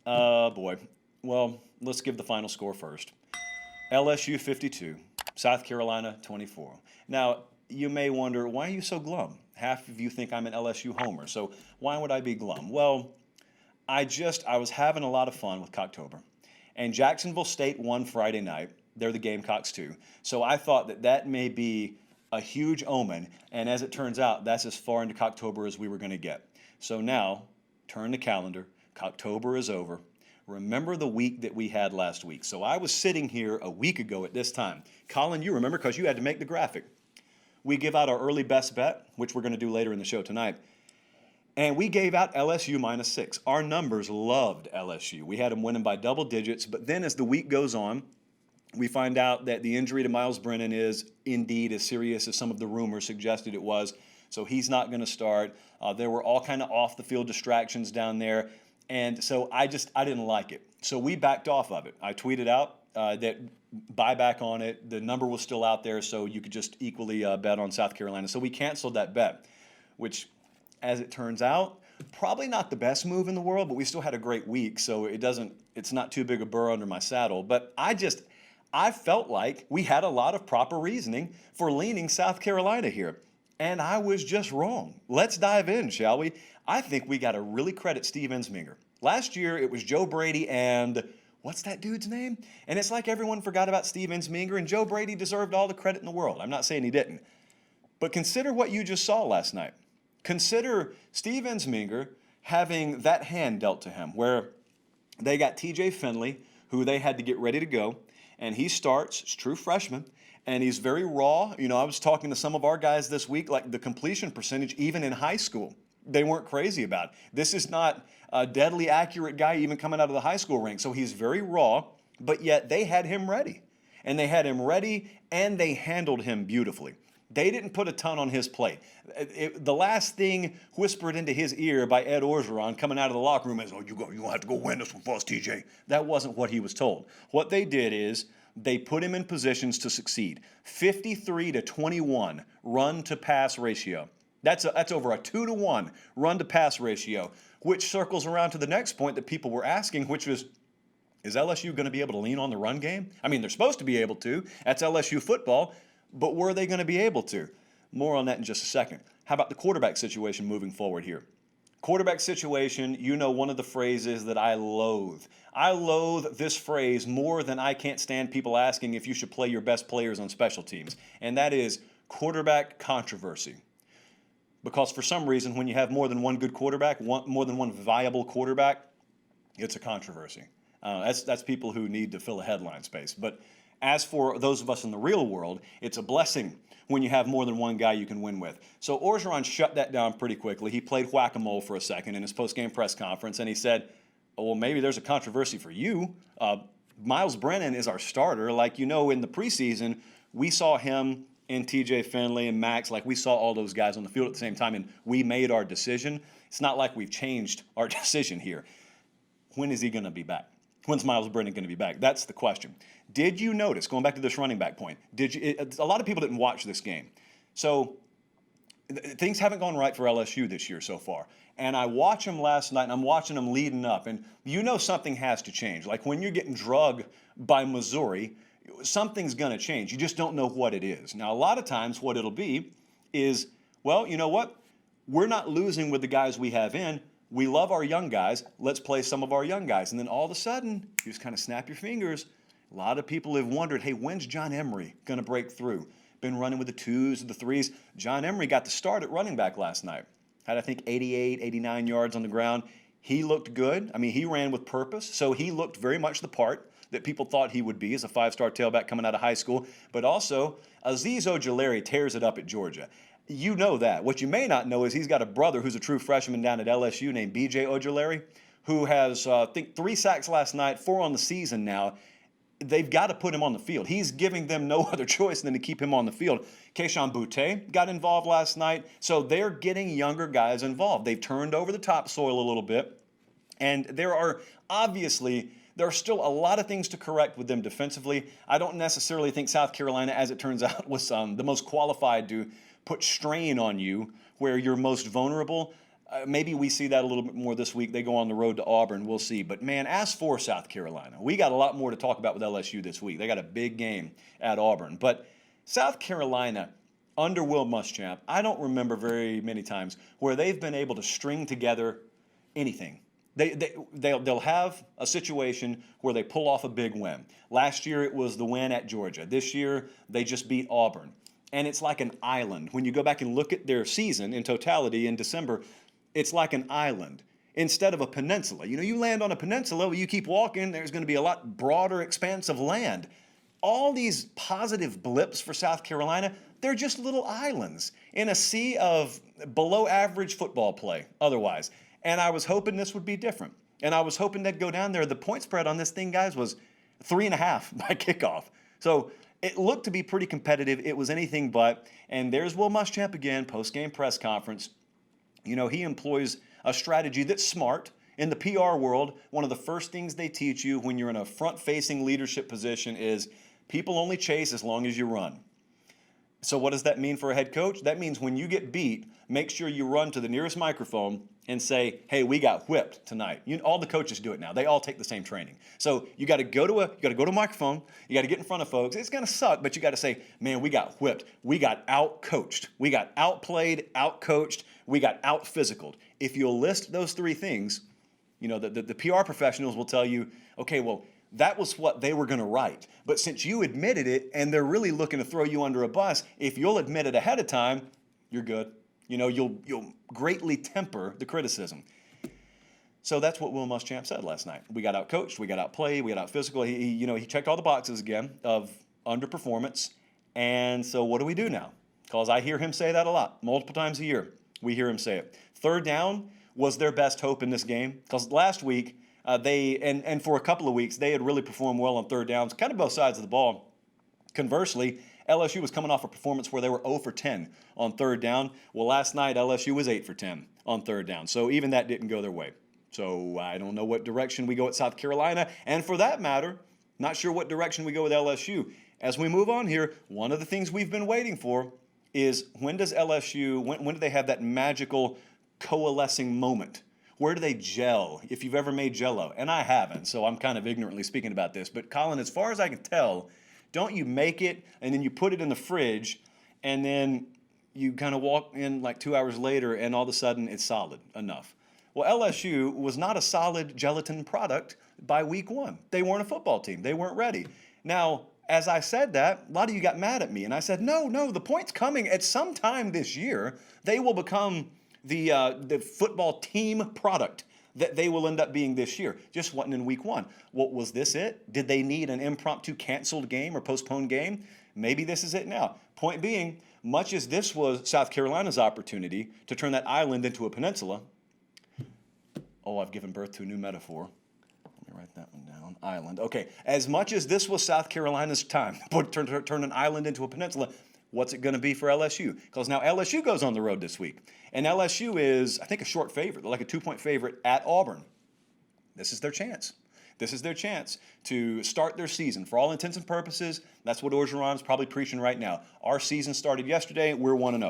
Boy. Well, let's give the final score first. LSU 52, South Carolina 24. Now, you may wonder, why are you so glum? Half of you think I'm an LSU homer, so why would I be glum? Well, I was having a lot of fun with Cocktober. And Jacksonville State won Friday night. They're the Gamecocks too. So I thought that that may be a huge omen. And as it turns out, that's as far into Cocktober as we were going to get. So now, turn the calendar. Cocktober is over. Remember the week that we had last week. So I was sitting here a week ago at this time. Colin, you remember because you had to make the graphic. We give out our early best bet, which we're going to do later in the show tonight. And we gave out LSU -6. Our numbers loved LSU. We had them winning by double digits. But then as the week goes on, we find out that the injury to Miles Brennan is indeed as serious as some of the rumors suggested it was. So he's not going to start. There were all kind of off-the-field distractions down there. And so I didn't like it. So we backed off of it. I tweeted out that buyback on it. The number was still out there, so you could just equally bet on South Carolina. So we canceled that bet, which, as it turns out, probably not the best move in the world, but we still had a great week, so it's not too big a burr under my saddle. But I felt like we had a lot of proper reasoning for leaning South Carolina here. And I was just wrong. Let's dive in, shall we? I think we got to really credit Steve Ensminger. Last year, it was Joe Brady and what's that dude's name? And it's like everyone forgot about Steve Ensminger, and Joe Brady deserved all the credit in the world. I'm not saying he didn't. But consider what you just saw last night. Consider Steve Ensminger having that hand dealt to him where they got TJ Finley, who they had to get ready to go, and he starts, it's true freshman, and he's very raw. You know, I was talking to some of our guys this week, like the completion percentage, even in high school, they weren't crazy about. This is not a deadly accurate guy even coming out of the high school ranks. So he's very raw, but yet they had him ready. And they had him ready, and they handled him beautifully. They didn't put a ton on his plate. The last thing whispered into his ear by Ed Orgeron coming out of the locker room is, "Oh, you're going to have to go win this one for us, TJ." That wasn't what he was told. What they did is they put him in positions to succeed. 53-21 run-to-pass ratio. That's over a 2-to-1 run-to-pass ratio, which circles around to the next point that people were asking, which was, is LSU going to be able to lean on the run game? I mean, they're supposed to be able to. That's LSU football. But were they going to be able to? More on that in just a second. How about the quarterback situation moving forward here? Quarterback situation, you know one of the phrases that I loathe. I loathe this phrase more than I can't stand people asking if you should play your best players on special teams. And that is quarterback controversy. Because for some reason, when you have more than one good quarterback, more than one viable quarterback, it's a controversy. That's people who need to fill a headline space. But as for those of us in the real world, it's a blessing when you have more than one guy you can win with. So Orgeron shut that down pretty quickly. He played whack-a-mole for a second in his post-game press conference, and he said, "Oh, well, maybe there's a controversy for you. Miles Brennan is our starter. Like, you know, in the preseason, we saw him and TJ Finley and Max, like we saw all those guys on the field at the same time, and we made our decision. It's not like we've changed our decision here. When is he going to be back? When's Miles Brennan going to be back? That's the question. Did you notice, going back to this running back point, a lot of people didn't watch this game. So things haven't gone right for LSU this year so far. And I watched them last night, and I'm watching them leading up, and you know something has to change. Like when you're getting drugged by Missouri, something's going to change. You just don't know what it is. Now, a lot of times what it'll be is, well, you know what? We're not losing with the guys we have in. We love our young guys. Let's play some of our young guys. And then all of a sudden, you just kind of snap your fingers. A lot of people have wondered, hey, when's John Emery going to break through? Been running with the 2s and the 3s. John Emery got the start at running back last night. Had, I think, 88, 89 yards on the ground. He looked good. I mean, he ran with purpose. So he looked very much the part that people thought he would be as a 5-star tailback coming out of high school. But also, Azeez Ojulari tears it up at Georgia. You know that. What you may not know is he's got a brother who's a true freshman down at LSU named B.J. Ojulari, who has, I think, 3 sacks last night, 4 on the season now. They've got to put him on the field. He's giving them no other choice than to keep him on the field. Keyshawn Boutte got involved last night. So they're getting younger guys involved. They've turned over the topsoil a little bit. And there are still a lot of things to correct with them defensively. I don't necessarily think South Carolina, as it turns out, was the most qualified to put strain on you where you're most vulnerable. Maybe we see that a little bit more this week. They go on the road to Auburn. We'll see. But, man, as for South Carolina, we got a lot more to talk about with LSU this week. They got a big game at Auburn. But South Carolina, under Will Muschamp, I don't remember very many times where they've been able to string together anything. They'll have a situation where they pull off a big win. Last year, it was the win at Georgia. This year, they just beat Auburn. And it's like an island. When you go back and look at their season in totality in December, it's like an island instead of a peninsula. You know, you land on a peninsula, you keep walking, there's going to be a lot broader expanse of land. All these positive blips for South Carolina, they're just little islands in a sea of below average football play otherwise. And I was hoping this would be different. And I was hoping they'd go down there. The point spread on this thing, guys, was 3.5 by kickoff. So it looked to be pretty competitive. It was anything but. And there's Will Muschamp again, post-game press conference. You know, he employs a strategy that's smart. In the PR world, one of the first things they teach you when you're in a front-facing leadership position is people only chase as long as you run. So what does that mean for a head coach? That means when you get beat, make sure you run to the nearest microphone and say, hey, we got whipped tonight. All the coaches do it now. They all take the same training. So you got to go to a microphone. You got to get in front of folks. It's going to suck, but you got to say, man, we got whipped. We got out-coached. We got outplayed, out-coached. We got out-physicaled. If you'll list those three things, you know, the PR professionals will tell you, okay, well, that was what they were going to write. But since you admitted it and they're really looking to throw you under a bus, if you'll admit it ahead of time, you're good. You know, you'll greatly temper the criticism. So that's what Will Muschamp said last night. We got out-coached, we got outplayed, we got out-physical. He checked all the boxes again of underperformance. And so what do we do now? Because I hear him say that a lot, multiple times a year. We hear him say it. Third down was their best hope in this game. Because last week, and for a couple of weeks, they had really performed well on third downs, kind of both sides of the ball. Conversely, LSU was coming off a performance where they were 0 for 10 on third down. Well, last night, LSU was 8 for 10 on third down. So even that didn't go their way. So I don't know what direction we go at South Carolina. And for that matter, not sure what direction we go with LSU. As we move on here, one of the things we've been waiting for is when does LSU, when do they have that magical coalescing moment? Where do they gel, if you've ever made Jell-O? And I haven't, so I'm kind of ignorantly speaking about this. But, Colin, as far as I can tell, don't you make it and then you put it in the fridge and then you kind of walk in like 2 hours later and all of a sudden it's solid enough? Well, LSU was not a solid gelatin product by week one. They weren't a football team. They weren't ready. Now, as I said that, a lot of you got mad at me. And I said, no, the point's coming. At some time this year, they will become the football team product that they will end up being this year. Just wasn't in week one. Well, was this it? Did they need an impromptu canceled game or postponed game? Maybe this is it now. Point being, much as this was South Carolina's opportunity to turn that island into a peninsula, I've given birth to a new metaphor. Let me write that one down. Island. Okay, as much as this was South Carolina's time to turn an island into a peninsula, what's it going to be for LSU? Because now LSU goes on the road this week. And LSU is, I think, a short favorite. They're like a 2-point favorite at Auburn. This is their chance. This is their chance to start their season. For all intents and purposes, that's what Orgeron's probably preaching right now. Our season started yesterday. We're 1-0.